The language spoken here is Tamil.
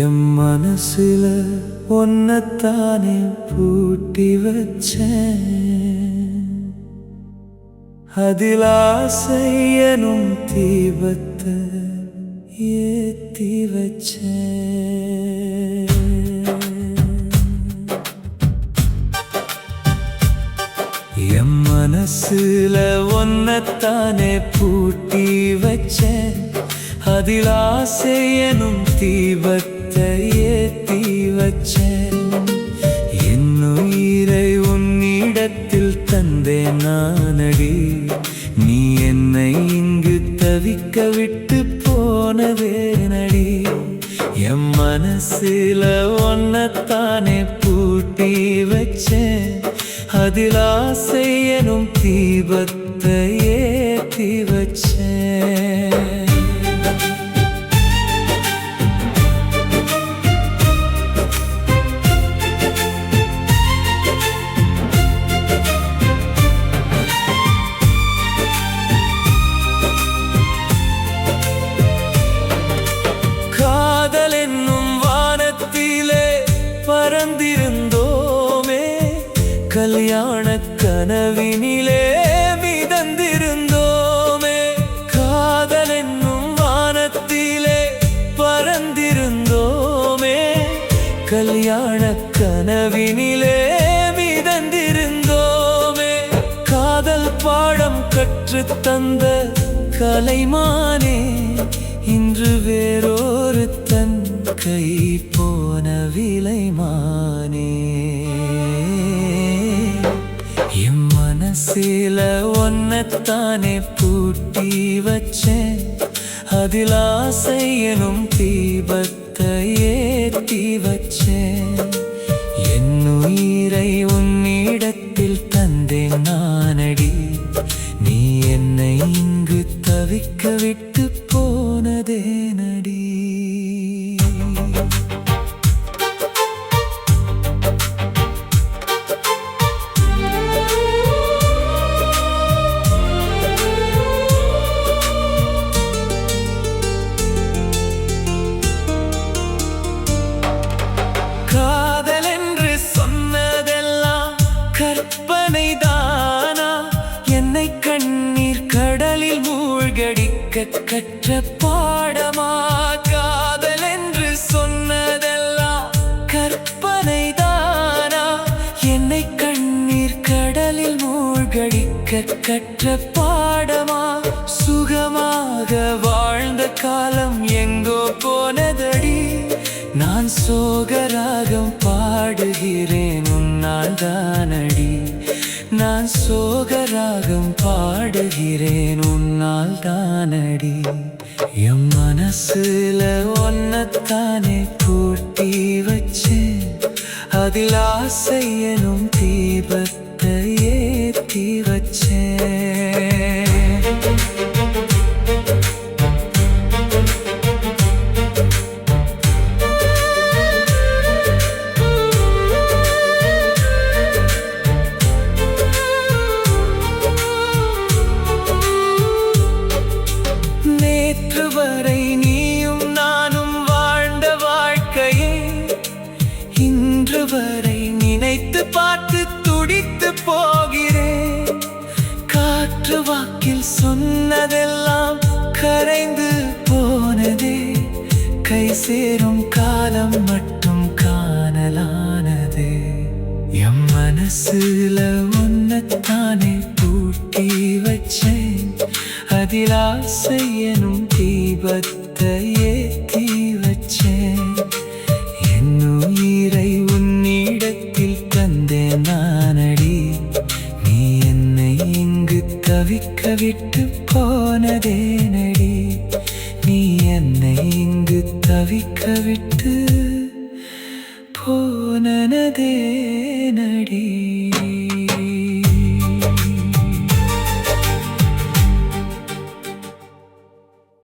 என் மனசுல ஒன்னத்தானே பூட்டி வச்சேன், அதில் ஆசையனும் தீபத்தை ஏத்தி வச்சேன். என் மனசுல ஒன்னத்தானே பூட்டி வச்சேன், அதில் ஆசையனும் தீபத்தை ஏத்தி வச்சேன். என் உயிரை உன்னிடத்தில் தந்தேன் நானடி, நீ என்னை இங்கு தவிக்க விட்டு போனதேனடி. என் மனசுல ஒன்னத்தானே பூட்டி வச்சேன், அதில் ஆசையனும் தீபத்தை ஏத்தி வச்சேன். காதல் என்னும் வானத்திலே பறந்திருந்தோமே, கல்யாண கனவினிலே மிதந்திருந்தோமே. காதல் என்னும் வானத்திலே பறந்திருந்தோமே, கல்யாண கனவினிலே மிதந்திருந்தோமே. காதல் பாடம் கற்றுத் தந்த கலைமானே, இன்று வேறொரு தன் கை போன விலைமானே. என் மனசில ஒன்னத்தானே பூட்டி வச்சேன், அதில் ஆசையனும் தீபத்தை ஏத்தி வச்சேன். என் உயிரை உன்னிடத்தில் தந்தேன் நானடி, நீ என்னை இங்கு தவிக்க விட்டு போனதேனடி. காதல் என்று சொன்னதெல்லாம் கற்பனை தானா, என்னை கண்ணீர் கடலில் மூழ்கடிக்க கற்ற பாடமா. காதல் என்று சொன்னதெல்லாம் கற்பனை தானா, என்னை கண்ணீர் கடலில் மூழ்கடிக்க கற்ற பாடமா. சுகமாக வாழ்ந்த காலம் எங்கோ போனதடி, நான் சோகராகம் பாடுகிறேன் உன்னால் தானடி. நான் சோகராகம் பாடுகிறேன் உன்னால் தானடி. என் மனசுல ஒன்னத்தானே பூட்டி வச்சேன், அதில் ஆசையனும் தீபத்தை ஏத்தி வச்சேன். நேற்று வரை நீயும் நானும் வாழ்ந்த வாழ்க்கையை இன்று வரை நினைத்து பார்த்து துடித்து போகிறேன். காற்று வாக்கில் சொன்னதெல்லாம் கரைந்து போனதே, கை சேரும் காலம் மட்டும் காணலானதே. என் மனசுல ஒன்னத்தானே பூட்டி வச்சேன், அதில் ஆசையனும் தீபத்தை ஏத்தி வச்சேன். என் உயிரை உன்னிடத்தில் தந்தேன் நானடி, நீ என்னை இங்கு தவிக்க விட்டு போனதேனடி. நீ என்னை இங்கு தவிக்க விட்டு